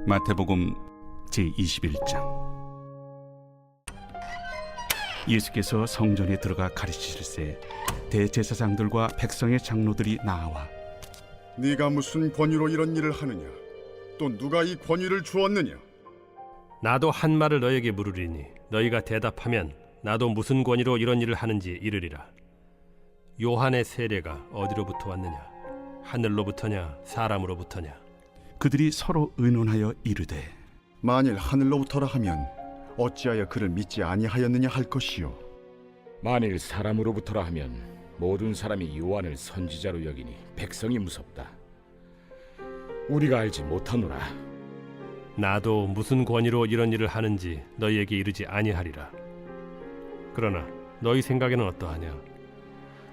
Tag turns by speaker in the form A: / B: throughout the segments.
A: 마태복음 제21장. 예수께서 성전에 들어가 가르치실세 대제사장들과 백성의 장로들이 나와
B: 네가 무슨 권위로 이런 일을 하느냐? 또 누가 이 권위를 주었느냐?
C: 나도 한 말을 너에게 물으리니 너희가 대답하면 나도 무슨 권위로 이런 일을 하는지 이르리라. 요한의 세례가 어디로부터 왔느냐? 하늘로부터냐 사람으로부터냐?
A: 그들이 서로 의논하여 이르되
B: 만일 하늘로부터라 하면 어찌하여 그를 믿지 아니하였느냐 할 것이요.
D: 만일 사람으로부터라 하면 모든 사람이 요한을 선지자로 여기니 백성이 무섭다. 우리가 알지 못하노라.
C: 나도 무슨 권위로 이런 일을 하는지 너희에게 이르지 아니하리라. 그러나 너희 생각에는 어떠하냐?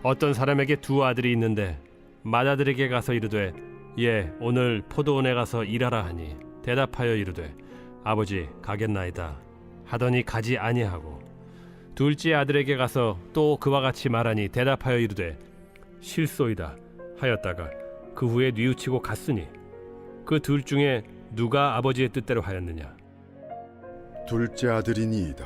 C: 어떤 사람에게 두 아들이 있는데 맏아들에게 가서 이르되 예 오늘 포도원에 가서 일하라 하니 대답하여 이르되 아버지 가겠나이다 하더니 가지 아니하고 둘째 아들에게 가서 또 그와 같이 말하니 대답하여 이르되 실소이다 하였다가 그 후에 뉘우치고 갔으니 그 둘 중에 누가 아버지의 뜻대로 하였느냐?
B: 둘째 아들이니이다.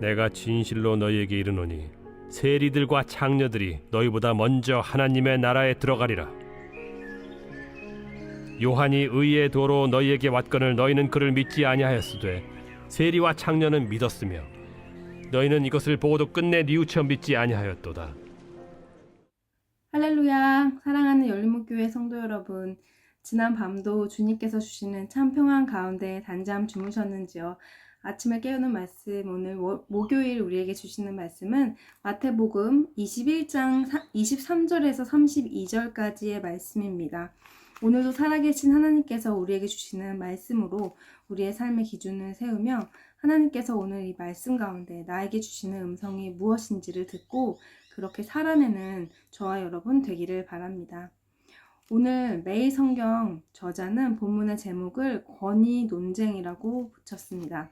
C: 내가 진실로 너희에게 이르노니 세리들과 창녀들이 너희보다 먼저 하나님의 나라에 들어가리라. 요한이 의의 도로 너희에게 왔거늘 너희는 그를 믿지 아니하였으되 세리와 창녀는 믿었으며 너희는 이것을 보고도 끝내 뉘우쳐 믿지 아니하였도다.
E: 할렐루야. 사랑하는 열린목교회 성도 여러분, 지난 밤도 주님께서 주시는 참 평안 가운데 단잠 주무셨는지요? 아침에 깨우는 말씀, 오늘 목요일 우리에게 주시는 말씀은 마태복음 21장 23절에서 32절까지의 말씀입니다. 오늘도 살아계신 하나님께서 우리에게 주시는 말씀으로 우리의 삶의 기준을 세우며 하나님께서 오늘 이 말씀 가운데 나에게 주시는 음성이 무엇인지를 듣고 그렇게 살아내는 저와 여러분 되기를 바랍니다. 오늘 매일 성경 저자는 본문의 제목을 권위 논쟁이라고 붙였습니다.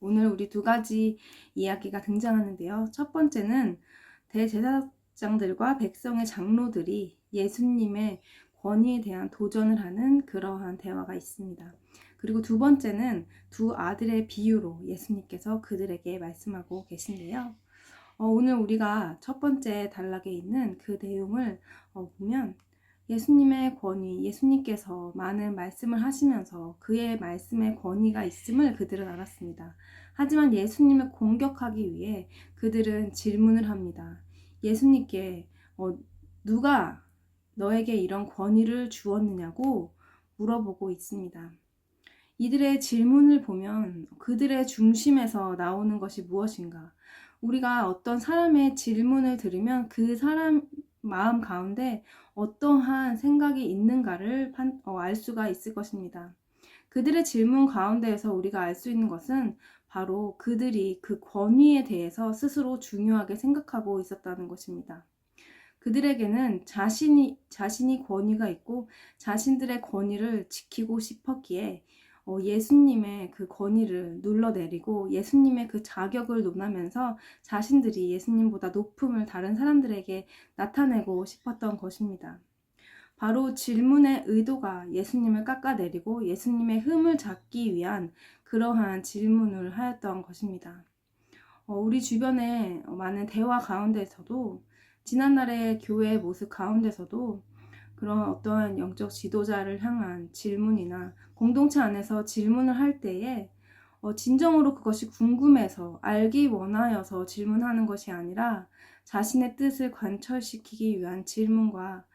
E: 오늘 우리 두 가지 이야기가 등장하는데요. 첫 번째는 대제사장들과 백성의 장로들이 예수님의 권위에 대한 도전을 하는 그러한 대화가 있습니다. 그리고 두 번째는 두 아들의 비유로 예수님께서 그들에게 말씀하고 계신데요. 오늘 우리가 첫 번째 단락에 있는 그 내용을 보면 예수님의 권위, 예수님께서 많은 말씀을 하시면서 그의 말씀에 권위가 있음을 그들은 알았습니다. 하지만 예수님을 공격하기 위해 그들은 질문을 합니다. 예수님께 누가 너에게 이런 권위를 주었느냐고 물어보고 있습니다. 이들의 질문을 보면 그들의 중심에서 나오는 것이 무엇인가? 우리가 어떤 사람의 질문을 들으면 그 사람 마음 가운데 어떠한 생각이 있는가를 알 수가 있을 것입니다. 그들의 질문 가운데에서 우리가 알 수 있는 것은 바로 그들이 그 권위에 대해서 스스로 중요하게 생각하고 있었다는 것입니다. 그들에게는 자신이 권위가 있고 자신들의 권위를 지키고 싶었기에 예수님의 그 권위를 눌러내리고 예수님의 그 자격을 논하면서 자신들이 예수님보다 높음을 다른 사람들에게 나타내고 싶었던 것입니다. 바로 질문의 의도가 예수님을 깎아내리고 예수님의 흠을 잡기 위한 그러한 질문을 하였던 것입니다. 우리 주변에 많은 대화 가운데서도 지난날의 교회의 모습 가운데서도 그런 어떠한 영적 지도자를 향한 질문이나 공동체 안에서 질문을 할 때에 진정으로 그것이 궁금해서 알기 원하여서 질문하는 것이 아니라 자신의 뜻을 관철시키기 위한 질문과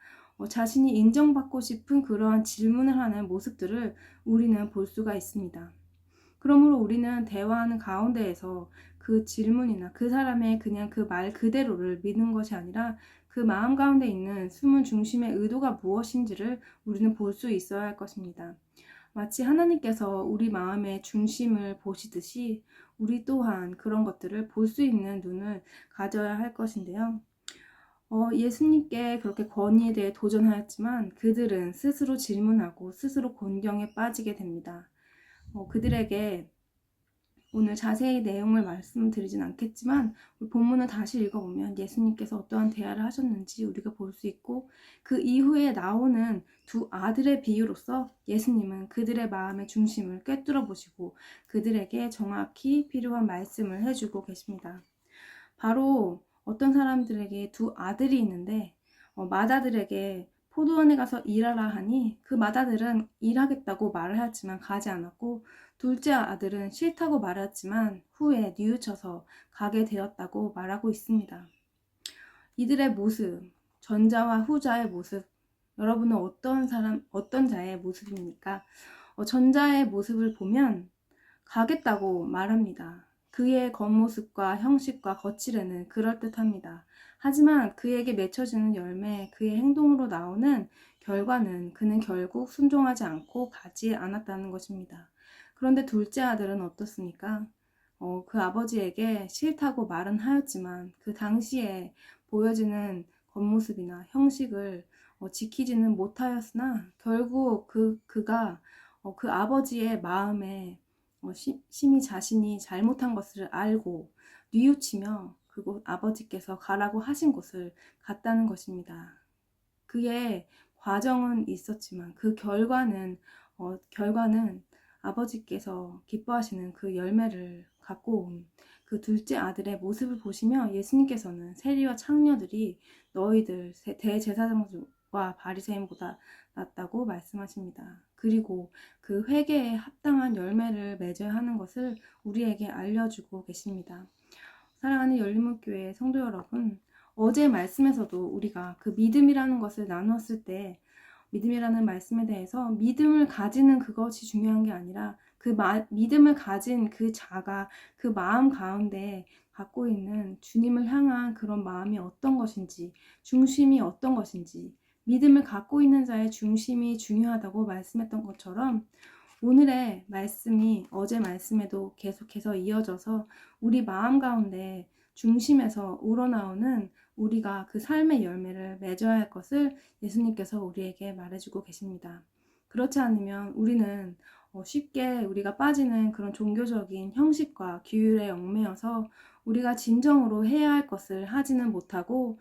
E: 자신이 인정받고 싶은 그러한 질문을 하는 모습들을 우리는 볼 수가 있습니다. 그러므로 우리는 대화하는 가운데에서 그 질문이나 그 사람의 그냥 그 말 그대로를 믿는 것이 아니라 그 마음 가운데 있는 숨은 중심의 의도가 무엇인지를 우리는 볼 수 있어야 할 것입니다. 마치 하나님께서 우리 마음의 중심을 보시듯이 우리 또한 그런 것들을 볼 수 있는 눈을 가져야 할 것인데요. 예수님께 그렇게 권위에 대해 도전하였지만 그들은 스스로 질문하고 스스로 곤경에 빠지게 됩니다. 그들에게 오늘 자세히 내용을 말씀드리진 않겠지만 본문을 다시 읽어보면 예수님께서 어떠한 대화를 하셨는지 우리가 볼 수 있고 그 이후에 나오는 두 아들의 비유로서 예수님은 그들의 마음의 중심을 꿰뚫어 보시고 그들에게 정확히 필요한 말씀을 해주고 계십니다. 바로 어떤 사람들에게 두 아들이 있는데 맏아들에게 포도원에 가서 일하라 하니 그 맏아들은 일하겠다고 말을 하였지만 가지 않았고 둘째 아들은 싫다고 말했지만 후에 뉘우쳐서 가게 되었다고 말하고 있습니다. 이들의 모습, 전자와 후자의 모습, 여러분은 어떤 자의 모습입니까? 전자의 모습을 보면 가겠다고 말합니다. 그의 겉모습과 형식과 거칠에는 그럴듯합니다. 하지만 그에게 맺혀지는 열매, 그의 행동으로 나오는 결과는 그는 결국 순종하지 않고 가지 않았다는 것입니다. 그런데 둘째 아들은 어떻습니까? 그 아버지에게 싫다고 말은 하였지만 그 당시에 보여지는 겉모습이나 형식을 지키지는 못하였으나 결국 그가 그 아버지의 마음에 심히 자신이 잘못한 것을 알고 뉘우치며 그곳 아버지께서 가라고 하신 곳을 갔다는 것입니다. 그의 과정은 있었지만 그 결과는 아버지께서 기뻐하시는 그 열매를 갖고 온 그 둘째 아들의 모습을 보시며 예수님께서는 세리와 창녀들이 너희들 대제사장과 바리새인보다 낫다고 말씀하십니다. 그리고 그 회개에 합당한 열매를 맺어야 하는 것을 우리에게 알려주고 계십니다. 사랑하는 열린문교회 성도 여러분, 어제 말씀에서도 우리가 그 믿음이라는 것을 나누었을 때 믿음이라는 말씀에 대해서 믿음을 가지는 그것이 중요한 게 아니라 그 믿음을 가진 그 자가 그 마음 가운데 갖고 있는 주님을 향한 그런 마음이 어떤 것인지, 중심이 어떤 것인지, 믿음을 갖고 있는 자의 중심이 중요하다고 말씀했던 것처럼 오늘의 말씀이 어제 말씀에도 계속해서 이어져서 우리 마음 가운데 중심에서 우러나오는 우리가 그 삶의 열매를 맺어야 할 것을 예수님께서 우리에게 말해주고 계십니다. 그렇지 않으면 우리는 쉽게 우리가 빠지는 그런 종교적인 형식과 규율에 얽매여서 우리가 진정으로 해야 할 것을 하지는 못하고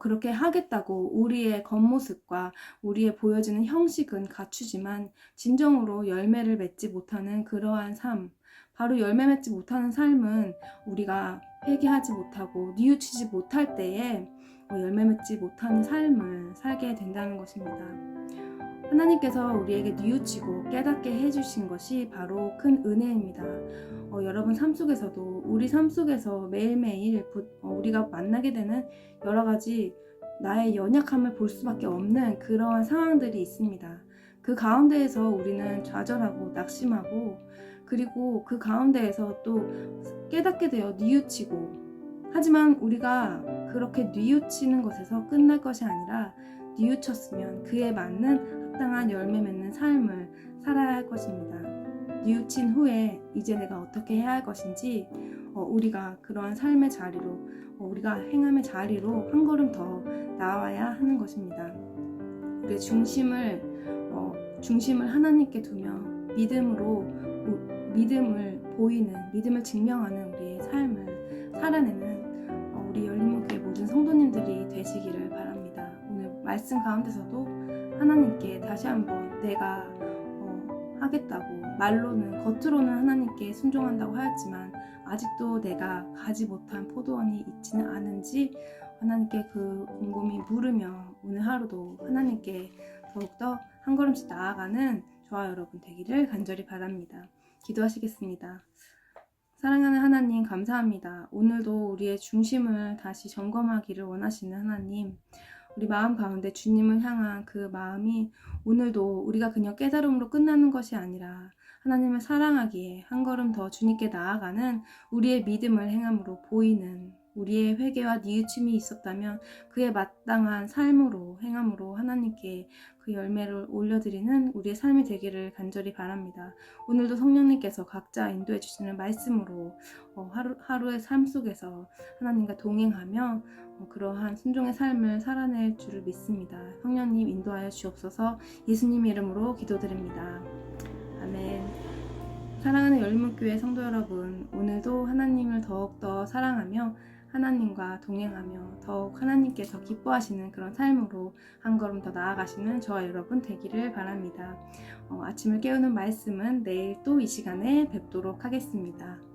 E: 그렇게 하겠다고 우리의 겉모습과 우리의 보여지는 형식은 갖추지만 진정으로 열매를 맺지 못하는 그러한 삶, 바로 열매 맺지 못하는 삶은 우리가 회개하지 못하고 뉘우치지 못할 때에 열매 맺지 못하는 삶을 살게 된다는 것입니다. 하나님께서 우리에게 뉘우치고 깨닫게 해주신 것이 바로 큰 은혜입니다. 여러분 삶 속에서도 우리 삶 속에서 매일매일 우리가 만나게 되는 여러 가지 나의 연약함을 볼 수밖에 없는 그러한 상황들이 있습니다. 그 가운데에서 우리는 좌절하고 낙심하고 그리고 그 가운데에서 또 깨닫게 되어 뉘우치고 하지만 우리가 그렇게 뉘우치는 것에서 끝날 것이 아니라 뉘우쳤으면 그에 맞는 합당한 열매 맺는 삶을 살아야 할 것입니다. 뉘우친 후에 이제 내가 어떻게 해야 할 것인지 우리가 그러한 삶의 자리로 우리가 행함의 자리로 한 걸음 더 나와야 하는 것입니다. 우리의 중심을 하나님께 두며 믿음을 보이는 믿음을 증명하는 우리의 삶을 살아내는 우리 열린문교회 모든 성도님들이 되시기를 바랍니다. 오늘 말씀 가운데서도 하나님께 다시 한번 내가 하겠다고 겉으로는 하나님께 순종한다고 하였지만 아직도 내가 가지 못한 포도원이 있지는 않은지 하나님께 그 곰곰이 물으며 오늘 하루도 하나님께 더욱더 한 걸음씩 나아가는 저와 여러분 되기를 간절히 바랍니다. 기도하시겠습니다. 사랑하는 하나님 감사합니다. 오늘도 우리의 중심을 다시 점검하기를 원하시는 하나님, 우리 마음 가운데 주님을 향한 그 마음이 오늘도 우리가 그냥 깨달음으로 끝나는 것이 아니라 하나님을 사랑하기에 한 걸음 더 주님께 나아가는 우리의 믿음을 행함으로 보이는 우리의 회개와 뉘우침이 있었다면 그에 마땅한 삶으로 행함으로 하나님께 그 열매를 올려드리는 우리의 삶이 되기를 간절히 바랍니다. 오늘도 성령님께서 각자 인도해 주시는 말씀으로 하루의 삶 속에서 하나님과 동행하며 그러한 순종의 삶을 살아낼 줄을 믿습니다. 성령님 인도하여 주옵소서. 예수님 이름으로 기도드립니다. 아멘. 사랑하는 열린문교회 성도 여러분, 오늘도 하나님을 더욱더 사랑하며 하나님과 동행하며 더욱 하나님께서 기뻐하시는 그런 삶으로 한 걸음 더 나아가시는 저와 여러분 되기를 바랍니다. 아침을 깨우는 말씀은 내일 또 이 시간에 뵙도록 하겠습니다.